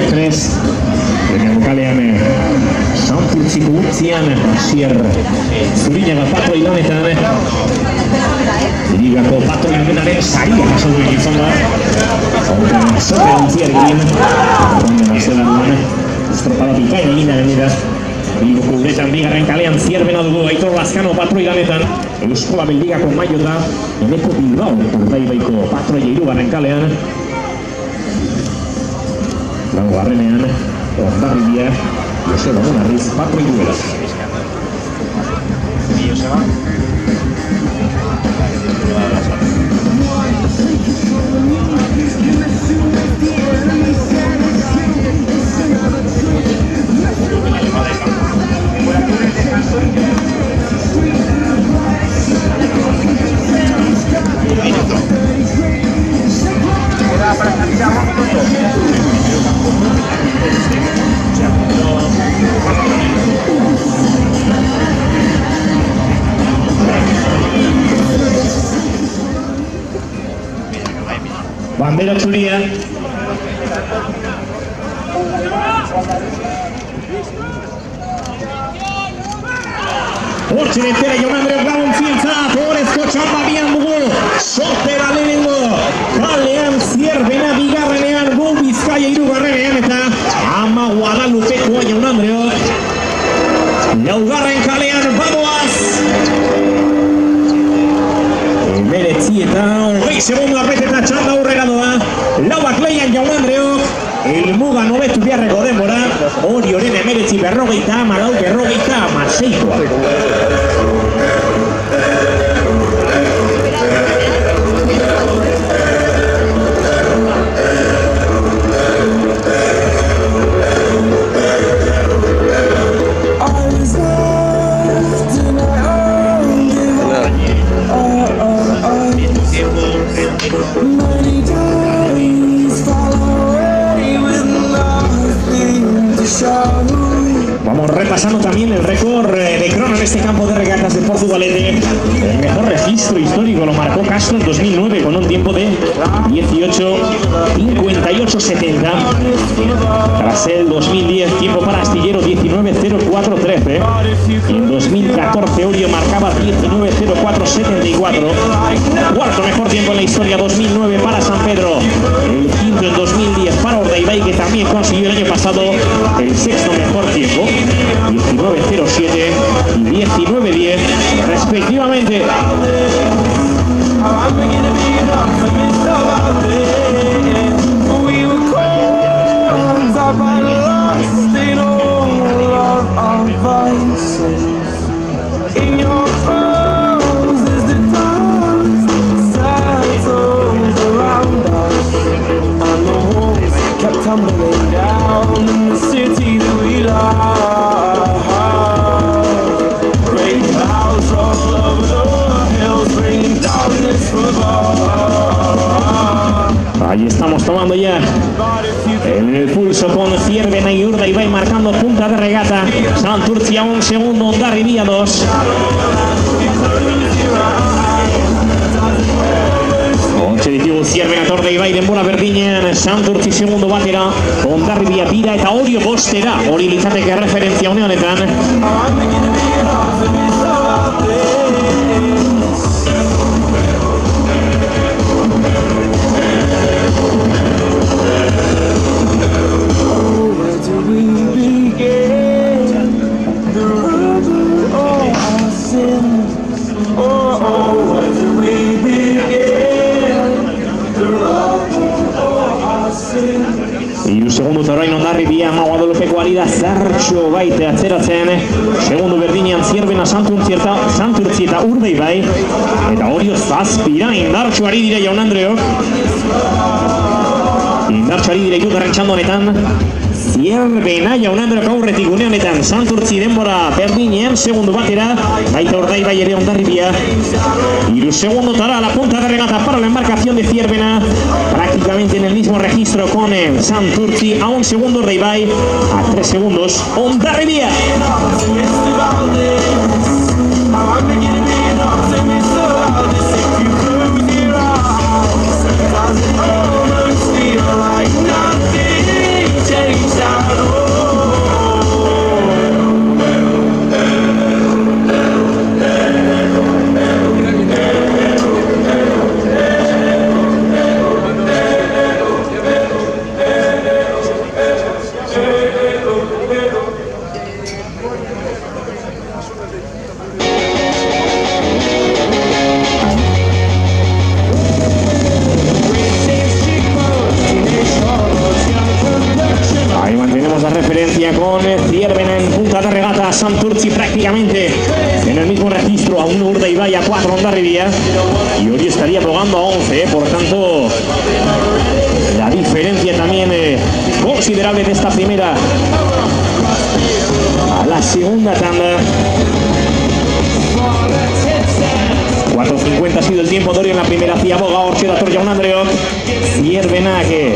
3. Kalean Santurtziko utzian Asier Zurinaga patroi lanetan Ligako patroi lanetan saria jaso duen izan da Zote ontziarekin Onden azelan duen estropada bikain egin da gainera Bilboko uretan bigarren kalean Zierbena dugu Aitor Lazkano patroi lanetan Euskola Beldigako Maiota Eneko Bilbao Urdaibaiko patroi hirugarren kalean Lango garrenean Hondarribia, Joseba Munarriz, patroi duela. Joseba. Bandera zuria. Hortzen entera Jaun Andreok Gabon zientza, Torezko txambabian dugu, Sotera lehenengo, kalean Zierbena bigarrenean, Gol Bizkaia hirugarrenean eta Ama Guadalupekoa Jaun Andreok. Laugarren kalean badoaz. Emeretzi eta 20 segundo arbeteta txanda aurrera doa. Lauak leian Jaun Andreok. Elmuga nobetu biharreko denbora. Hori horren emeretzi berrogeita, Malau berrogeita, Maseikoa. Vamos repasando también el récord de crono en este campo de regatas de Portugalete. El mejor registro histórico lo marcó Castro en 2009 con un tiempo de 18:58:70. Tras el 2010, tiempo para Astillero 19:04:13. Y en 2014 Orio marcaba 19:04:74. Cuarto mejor tiempo en la historia 2009 para San Pedro. El quinto en 2010 para Urdaibai, que también consiguió el año pasado el sexto mejor tiempo. 19:07 y 19:10 respectivamente. Tumbling down in the city that we love. Great clouds roll over the hills, bringing darkness from above. Ahí estamos tomando ya en el pulso con Zierbena y Urdaibai marcando punta de regata. Santurtzia 1 segundo, Hondarribia 2. Ontxeditigu Zierbena eta Urdaibai denbora berdinean, Santurtzi segundo batera, Hondarribia bira eta Orio bostera. Hori litzateke referentzia une honetan. Hiru segundo eta orain Hondarribia Ama Guadalupeko ari da zartxo baite atzeratzen. Segundo berdinean Zierbena, Santurtzi eta Urdaibai. Eta Orio zazpira indartxo ari dira Jaun Andreok. Indartxo ari dira hirugarren txando honetan. Zierbena Jaun Andreok aurretik une honetan. Santurtzi denbora berdinean segundo batera. Baita Urdaibai ere Hondarribia. Hiru segundo tara la punta de regata para la embarcación de Zierbena. Prácticamente en el mismo registro con Santurtzi. A 1 segundo Urdaibai. A 3 segundos Hondarribia. Take referencia con Ziervena en punta de regata. Santurtzi prácticamente en el mismo registro, a 1 Urdaibai, a 4 Hondarribia, y hoy estaría jugando a 11, por tanto la diferencia también considerable de esta primera a la segunda tanda. 4.50 ha sido el tiempo de Orio en la primera. Ziaboga, Orche dator Jaun Andreok. Ziervena que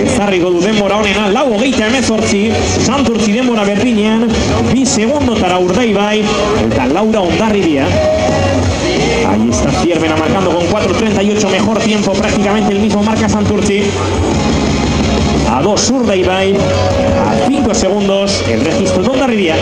ezarriko du denbora honena, 4:18. Santurtzi denbora berdinean, 2 segundotara Urdaibai eta Laura Hondarribia. Ahí está Ziervena marcando con 4.38, mejor tiempo, prácticamente el mismo marca Santurtzi. A 2 Urdaibai, a 5 segundos el registro de Hondarribia.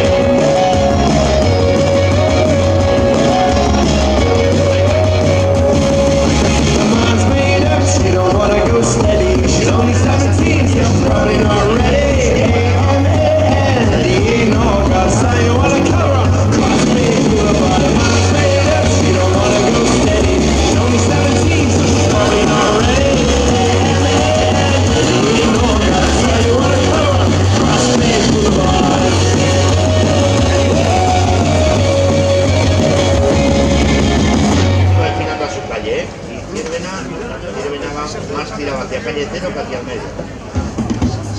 Más tirado hacia calle cero que hacia el medio.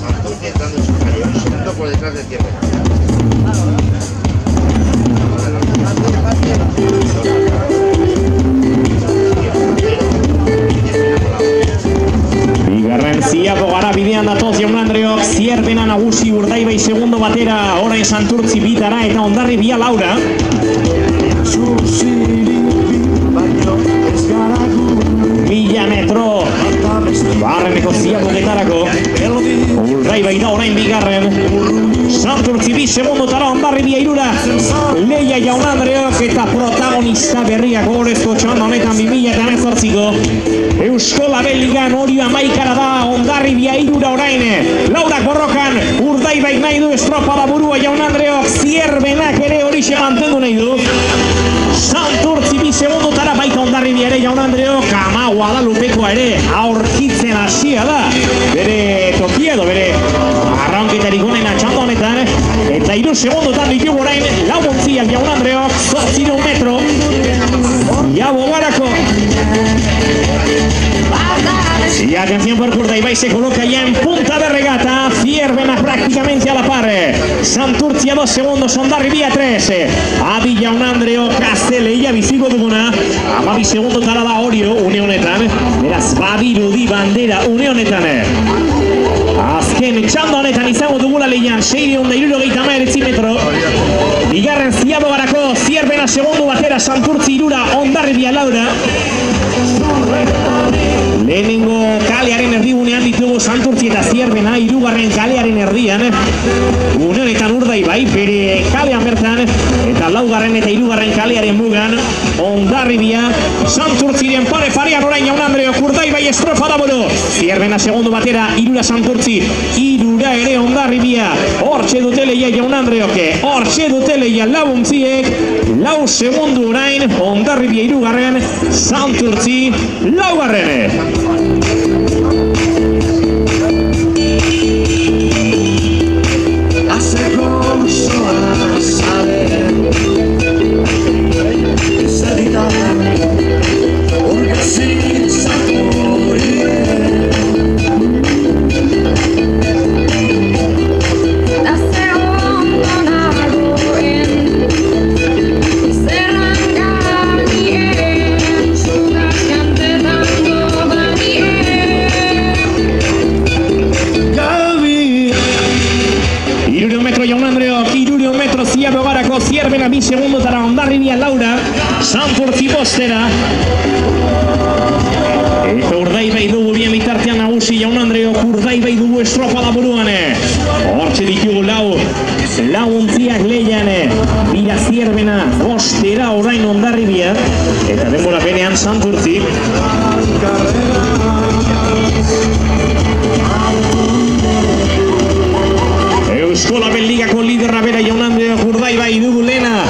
Santurtzi entrando en su calle, un segundo por detrás de Ziervena. Bigarren Ziabogara bidean datoz Jaun Andreok. Ziervena nagusi, Urdaibai segundo batera, orain Santurtzi bitara eta Hondarribia Laura. Mila metro barreneko Ziabogetarako. Urdaibai da orain bigarren. Santurtzi 2 segundotara, Hondarribia 3. Leia Jaun Andreok eta protagonista berriak orezko txanda honetan 2018ko Eusko Labeligan Orio 11 da. Hondarribia 3 orain. Laura borrokan, Urdaibai nahi du estropada burua Jaun Andreok. Ziervenak ere horixe mantendu nahi du. Santurtzi 2 segundotara, baita Hondarribia ere Jaun Andreok. Ama Guadalupekoa ere aurkitzen hasia da bere tokia edo bere arraunketarik onena txanda honetan, eta 3 segundotan ditugu orain Lauontziak Jaun Andreok, 800 metro Ziabogarako. Y atención porque Urdaibai se coloca ya en punta de regata. Ziervena prácticamente a la par. Santurtzi a 2 segundos, Hondarribia 3. Adi Jaun Andreok Gazteleia biziko duguna. 12 segundotara da Orio une honetan. Beraz, badirudi bandera une honetan. Azken txanda honetan izango dugula lehian 669 metro. Bigarren Ziabogarako, Ziervena segundo batera, Santurtzi 3, Hondarribia Laura. Lehenengo kalearen erdigunean ditugu Santurtzi eta Ziervena, 3. kalearen erdian. Une honetan Urdaibai bere kalean bertan, eta 4. eta 3. kalearen mugan Hondarribia. Santurtziren pare-parean orain Jaun Andreok. Urdaibai estrofa da buru. Ziervena segundo batera, 3 Santurtzi, 3 ere Hondarribia. Hortxe dute leia Jaun Andreok, hortxe dute leia Lauontziek. 4 segundu orain, Hondarribia 3, Santurtzi 4. Hace como sola saber que se edita porque sin saborear. Ziervena 2 segundotara, Hondarribia Laura. Santurtzi 5. Eta Urdaibai dugu bien bitartean nagusi Jaun Andreok. Urdaibai dugu estropada buruan. Hortxe ditugu Lauontziak leian. Bira Ziervena 5 orain Hondarribia. Eta denbora benean Santurtzi. Eusko Labeligako liderra bera Jaun Andreok. Urdaibai dugu lehena.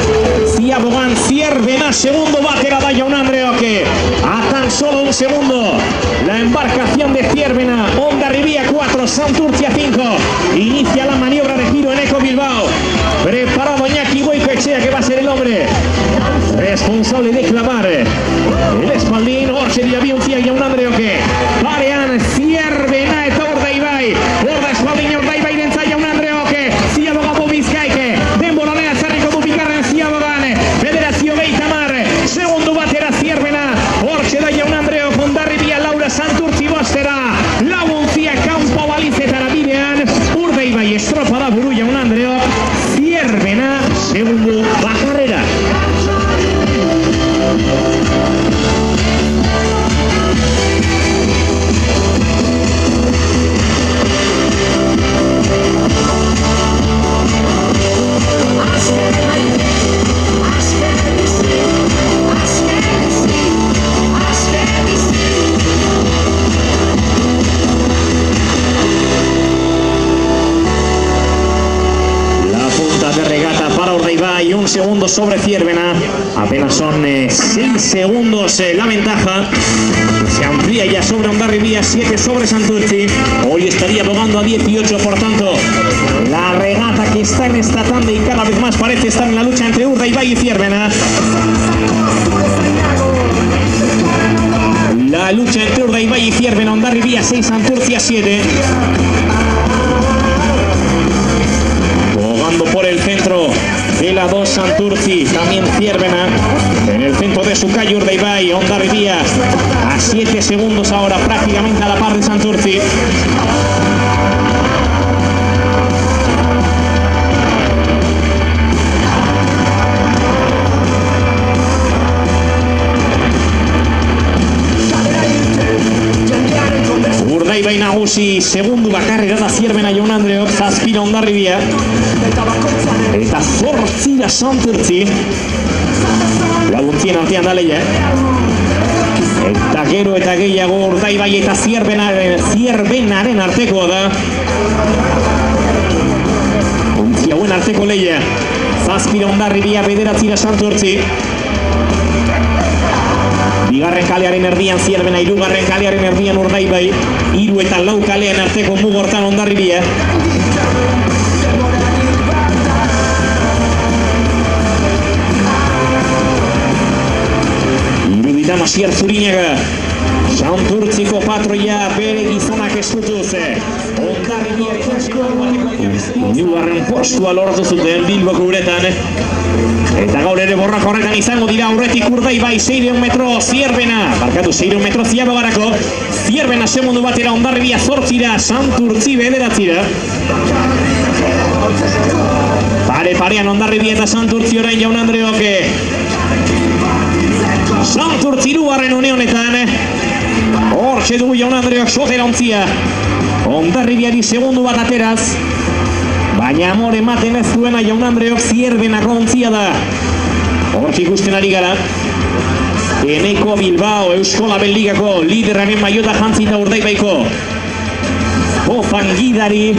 Ziabogan Ziervena segundo batera da Jaun Andreok. A tan solo un segundo la embarcación de Ziervena. Hondarribia 4, Santurtzia 5. Inicia la maniobra de giro en Eco Bilbao. Preparado Iñaki Goikoetxea, que va a ser el hombre responsable de clavar el espaldín. Hortxe dira biuntzia jaun Andreoke. Parean Zierbena eta Urdaibai. Orda espaldin Urdaibai dentza jaun Andreoke. Ziaboga Bobizkaike. Denbora lea zarriko du bigarren Ziabogan. Federazio Beitamar. Segundu batera Zierbena. Hortxe da jaun Andreok. Hondarribia Laura Santurtzi bostera. Laguntzia kanpo balizetara bidean. Urdaibai estropa da buru jaun Andreok. Zierbena segundu bakarrera. Y un segundo sobre Zierbena. Apenas son 6 segundos la ventaja. Se amplía ya sobre Hondarribia, 7 sobre Santurtzi. Hoy estaría bogando a 18, por tanto la regata que está en esta tanda y cada vez más parece estar en la lucha entre Urdaibai y Zierbena. La lucha entre Urdaibai y Zierbena. Hondarribia 6, Santurtzi a 7. Bogando por el centro de la 2 Santurtzi, también Zierbena. En el centro de su calle Urdaibai. Hondarribia a 7 segundos ahora, prácticamente a la par de Santurtzi. Urdaibai nagusi, segundu bakarrera da Zierbena jaun Andreok. Zazpira Hondarribia eta 8 Santurtzi. Laguntzien artean da leia. Eta gero eta gehiago Urdaibai eta Zierbenaren artekoa da. Ontzia hauen arteko leia. Zazpira Hondarribia, 9 Santurtzi. Bigarren kalearen erdian Zierbena, hirugarren kalearen erdian Urdaibai. 3 eta 4 kalean arteko mugortan Hondarribia. Iruditan Asier Zurinaga. Santurtziko patroia bere gizonak eskutuz. Hondarribia hirugarren postua lortu zuten Bilboko uretan. Eta gaur ere borrak horretan izango dira. Aurretik Urdaibai 600 metro Zierbena. Barkatu 600 metro Ziabogarako. Zierbena segundu batera, Hondarribia 8, Santurtzi 9. Parean Hondarribia eta Santurtzi orain jaun Andreok. Santurtzi hirugarren une honetan. Hortxe dugu jaun Andreok sotera ontzia. Hondarribiari segundu bat ateraz. Baina amor ematen ez duena jaun Andreok Zierbenako ontzia da. Hortxe ikusten ari gara. Eneko Bilbao Eusko Label Ligako lideraren maiota jantzita Urdaibaiko. Bofangidari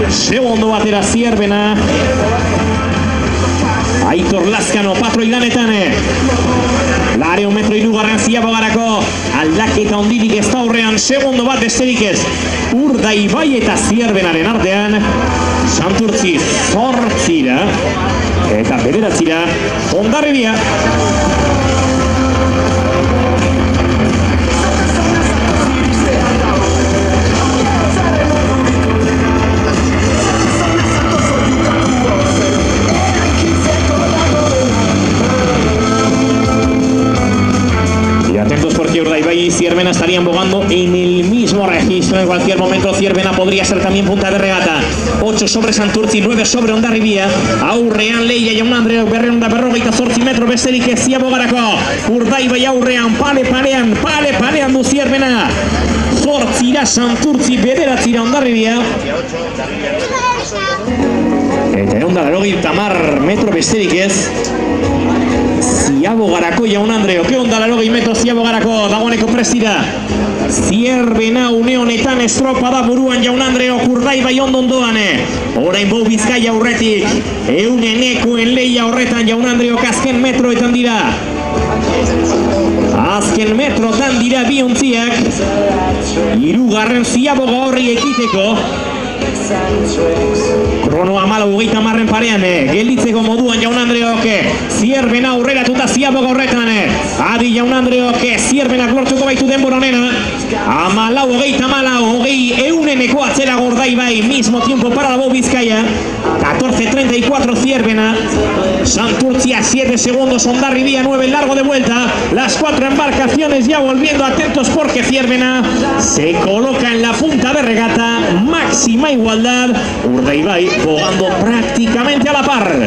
segundu batera Zierbena. Aitor Lazkano patroi lanetan. Lareun metro hirugarren Ziabogarako. Aldaketa ondirik ez da horrean, segundu bat besterik ez. Urdaibai eta Zierbenaren artean. Santurtzi 8 eta 9 Hondarribia. Atentos porque Urdaibai y Zierbena estarían bogando en el mismo registro. En cualquier momento Zierbena podría ser también punta de regata. 8 sobre Santurtzi, 9 sobre Hondarribia. Aurrean leia jaun Andreok 258 metro besterik ez Ziabogarako. Urdaibai aurrean pale-palean du Zierbena. 8 Santurtzi, 9 Hondarribia. Eta 180 metro besterik ez Ziabogarako jaun Andreok. 180 metro Ziabogarako dagoeneko prestira. Zierbena une honetan estropada buruan jaun Andreok. Urdaibai ondoan. Orain Bou Bizkaia aurretik. Eunenekoen leia horretan jaun Andreok azken metroetan dira. Azken metrotan dira bi ontziak. Hirugarren ziaboga horri ekiteko. Krono 14:30 parean, gelditzeko moduan Jaun Andreok. Zierbena aurreratuta ziaboga horretan. Adi Jaun Andreok, Zierbenak lortuko baitu denbora honena. 14:34, 20 atzera Urdaibai, mismo tiempo para la Bob Vizcaya. 14:34 Zierbena. Santurtzia 7 segundos, Hondarribia 9, largo de vuelta. Las 4 embarcaciones ya volviendo, atentos porque Zierbena se coloca en la punta de regata. Máxima igualdad. Urdaibai jugando prácticamente a la par.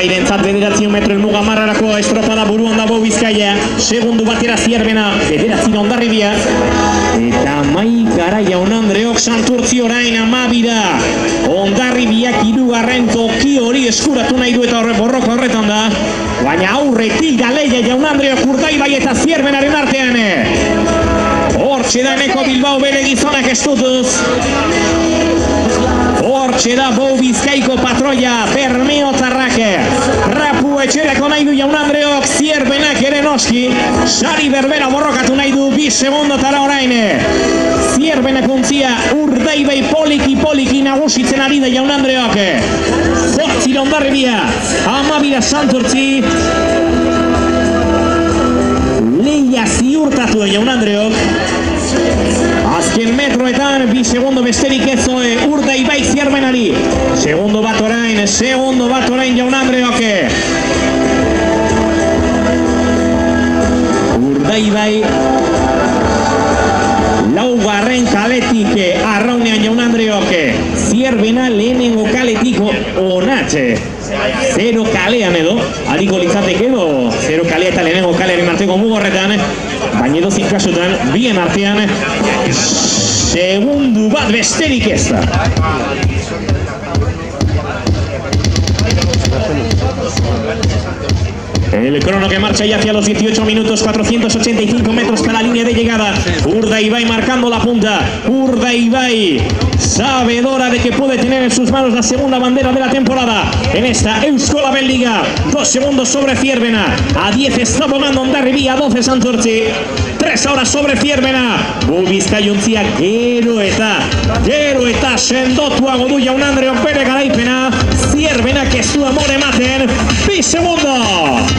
Irentzat 9 metro elmuga marrarako estropada buruan da Bob Vizcaya. Segundu batera Zierbena, 9 Hondarribia. Eta maikara Jaun Andreok Santurtzi orain 12 da. Hondarribiak 3. toki hori eskuratu nahi du eta horre borroka horretan da. Baina aurretik da leia Jaun Andreok Urdaibai eta Zierbenaren artean. Hortxe da Eneko Bilbao bere gizonak estutuz. Hortxe da Bob Vizkaiko patroia, Bermeo Tarrake. Rapu etxereko nahi du Jaun Andreok, Zierbenak ere noski. Sari berbera borrokatu nahi du 2 segundotara orain. Zierbenak ontzia Urdaibai poliki nagusitzen ari da Jaun Andreok. 8 Hondarribia, 12 Santurtzi. Leia ziurtatu da Jaun Andreok. Azken metroetan 2 segundo besterik ez zoe Urdaibai Zierbenari. Segundo bat orain Jaun Andreok. Urdaibai laugarren kaletik arraunean Jaun Andreok. Zierbena lehenengo kaletiko onatxe. 0 kalean edo, ariko litzateke edo 0 kalea eta lehenengo kalearen arteko mugorretan. Baina edozik kasutan, bien artean, segundu bat besterik ez da. El crono que marcha ya hacia los 18 minutos, 485 metros para la línea de llegada. Urdaibai marcando la punta. Urdaibai, sabedora de que puede tener en sus manos la segunda bandera de la temporada en esta Euskal Liga. 2 segundos sobre Zierbena. A 10 está volando Hondarribia, a 12 Santurtzi. 3 ahora sobre Zierbena. Bob Vizkaiontzia gero eta sendotuago du Jaun Andreok bere garaipena. Zierbenak ez du amore ematen. 2 segundos.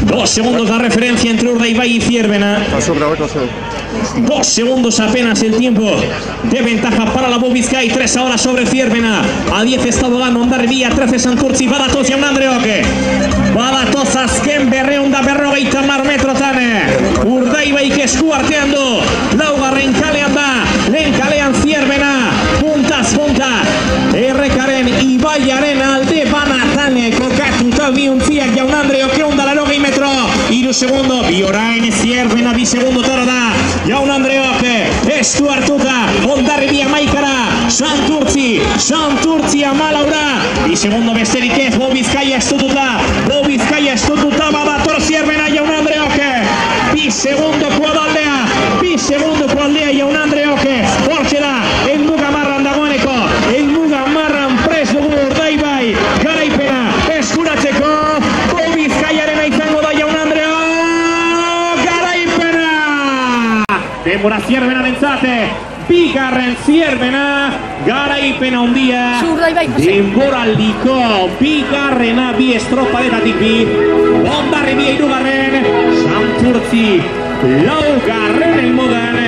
Dos segundos la referencia entre Urdaibai y Zierbena. 2 segundos apenas el tiempo de ventaja para la Bob Vizcay. 3 ahora sobre Zierbena. A 10 está volando Hondarribia, 13 Santurtzi. Badatoz Jaun Andreok. Badatoz azken 250 metrotan. Urdaibaik esku artean du. Laugarren kalean da. Lehen kalean Zierbena. Puntaz punta. Errekaren Ibaiaren alde banatan kokatuta biuntziak Jaun Andreok. 80 metro. 3 segundo. Bi orain Zierbena 2 segundo tara da. Jaun Andreok estu hartuta. Hondarribia maikara. Santurtzi 14 2 segundo besterik ez. Bob Vizcaya estututa. Badator Zierbena Jaun Andreok. 2 segundo kuadaldea. 2 segundo kuadaldea Jaun Andreok. Hortxe da. El muga marran dagoeneko. El muga marran pres dugu Urdaibai. Garaipena eskuratzeko. Bob Vizcayarena izango da Jaun Andreok. Garaipena. Denbora Zierbena dentzate. Bigarren Zierbena, garaipena handia. Denboraldiko bigarrena 2 estropadetatik 2. Hondarribia 3. Santurtzi 4. elmugan.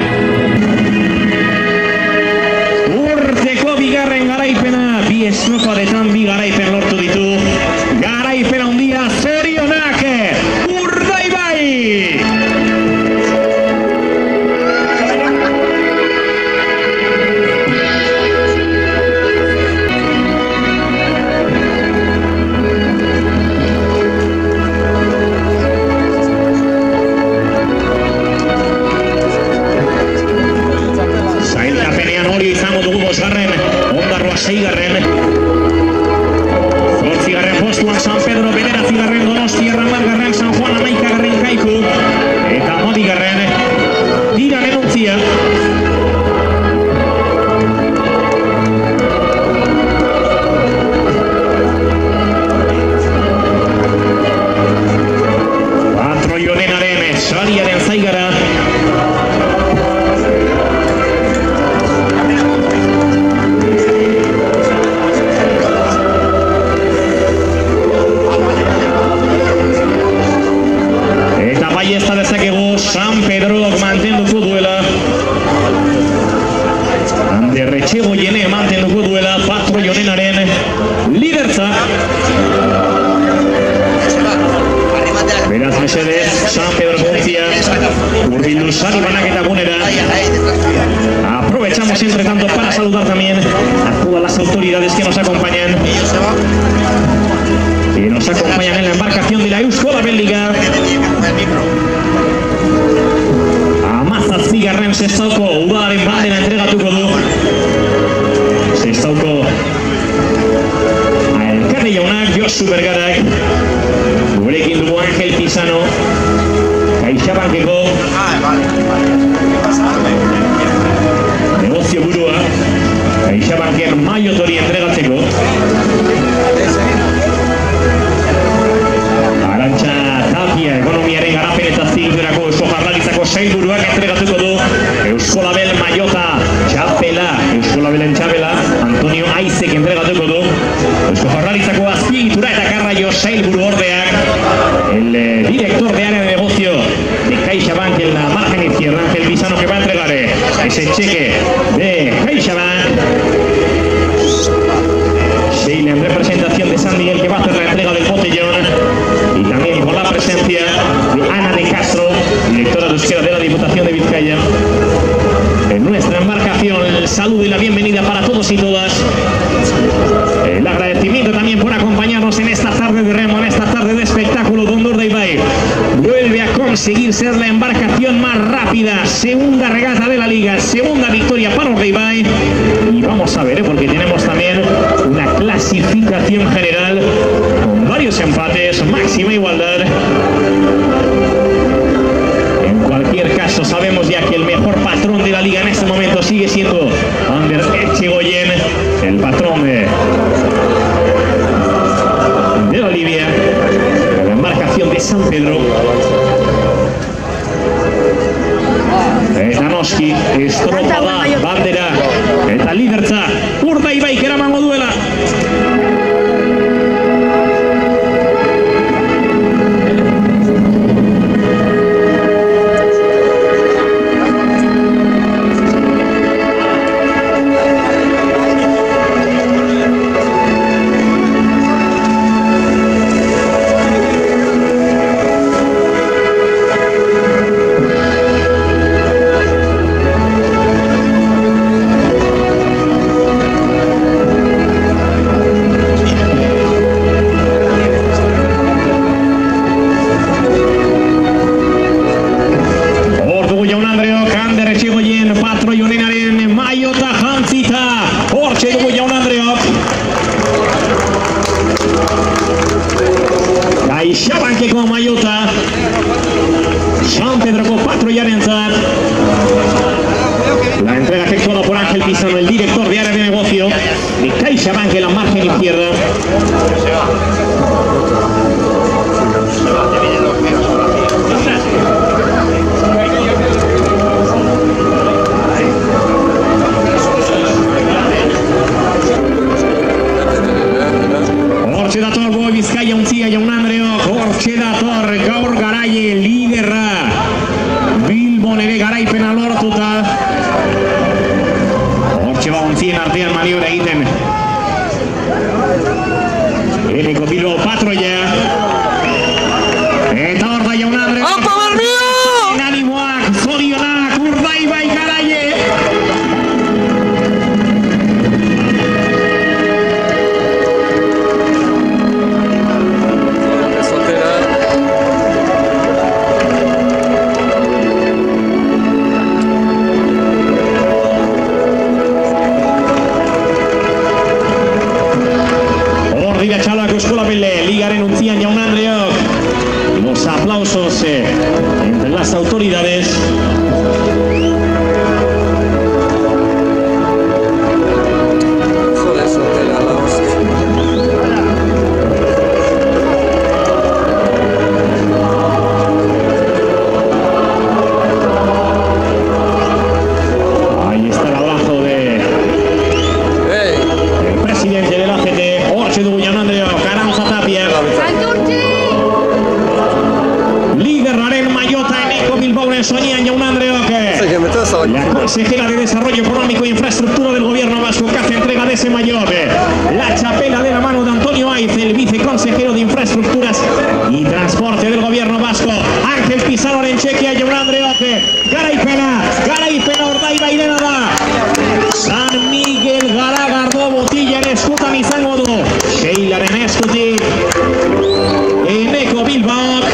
Urteko bigarren garaipena 2 estropadetan 2 garaipen lortu ditu. Garaipena handia, zorionak Urdaibai. seigarren. Zortzigarren postuan San Pedro, bederatzigarren Donostia, hamargarren San Juan, hamaikagarren Kaiku, eta hamabigarren dira Denontzia. Sariaren zaigara. Eta bai ez da dezakegu San Pedrok mantenduko duela. Anderretxego jene mantenduko duela patroi honenaren lidertza. Beraz mesedez, San Pedro Gontzia, urbildu sari banaketa gunera. Aprovechamos entre tanto para saludar también a todas las autoridades que nos acompañan. Que nos acompañan en la embarcación de la Eusko Labelliga. Amazazpigarren Sestauko udalaren bandera entregatuko du. Sestauko Elkarri jaunak, Josu Bergarak. Gurekin dugu Angel Pisano, CaixaBankeko negozio burua, CaixaBanken maiotori entregatzeko. Arantxa Tapia, ekonomiaren garapen eta azpiegituretako Eusko Jaurlaritzako sailburuak entregatuko du Eusko Label Maiota txapela, Eusko Labelen txapela, Antonio Aizek entregatuko du Eusko Jaurlaritzako azpiegitura eta garraio sailburu ordeak. El director de área de negocio de CaixaBank en la margen izquierda, Ángel Pisano, que va a entregar ese cheque de CaixaBank. Sheila en representación de San Miguel, que va a hacer la entrega del botellón. Y también con la presencia de Ana de Castro, directora de Euskera de la Diputación de Vizcaya. En nuestra embarcación, el saludo y la bienvenida para todos y todas. El agradecimiento también por acompañarnos en esta tarde de remo, en esta tarde de espectáculo, donde Urdaibai vuelve a conseguir ser la embarcación más rápida. Segunda regata de la liga, segunda victoria para Urdaibai. Y vamos a ver, porque tenemos también una clasificación general con varios empates, máxima igualdad. En cualquier caso, sabemos ya que el mejor patrón de la liga en este momento sigue siendo Ander Etxegoyen, el patrón de Olivia, la embarcación de San Pedro. Eta noski, estropada, bandera, eta lidertza, Urdaibaik eramango duela. CaixaBankeko Maiota, San Pedroko patroiarentzat. La entrega efectuada por Ángel Pisano, el director de área de negocio de CaixaBank en la margen izquierda. Hortxe dator Boi Bizkaia Untzia Jaun Andreok, hortxe dator gaur garaie liderra. Bilbon ere garaipena lortuta. Hortxe ba Untzien artean maniobra egiten. Eneko Bilbo patroia. Eta hor da Jaun Andreok. ¡Opa, Barbio! Animoak, zorionak, Urdaibai garaie. consejera de Desarrollo Económico e Infraestructura del Gobierno Vasco, que hace entrega de ese mayor. La chapela de la mano de Antonio Aiz, el viceconsejero de Infraestructuras y Transporte del Gobierno Vasco. Ángel Pizarro Arenchequia, Jaun Andreoke, Garaipena, Ordaiba Irena da. San Miguel Garagardo Botilla eskutan izango du. Sheilaren eskutik Eneko Bilbaok.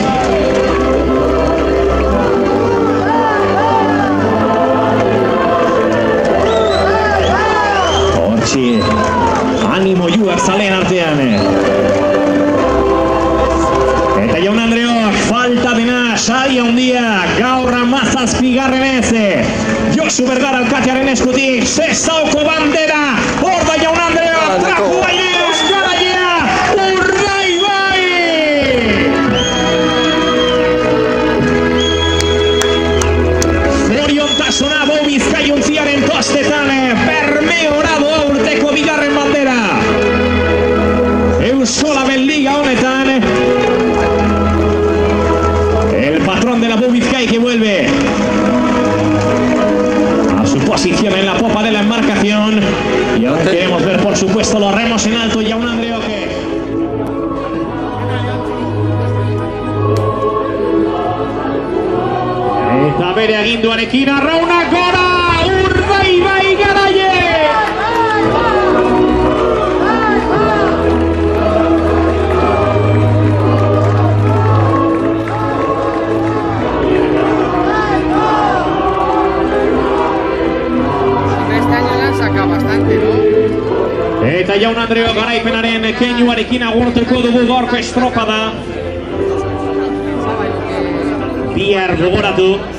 Hortxe, animo juak zaleen artean. Eta Jaun Andreok, falta dena saria handia, gaur 17. Josu Bergara alkatearen eskutik, Sestauko bandera, hor da Jaun Andreok, traku baile euskaraia, Urdaibai! Zoriontasuna Bou Bizkaiuntziaren kostetan, bermeora doa urteko bigarren bandera. Euskolaben liga honetan, el patrón de la Bou Bizkai que vuelve a su posición en la popa de la embarcación. Y ahora queremos ver, por supuesto, los remos en alto. Jaun Andreoke. Eta bere aginduarekin arraunak gora, Urdaibai garaie! Eta Jaun Andreok garaipenaren keinuarekin agurtuko dugu gaurko estropada. Bihar gogoratu.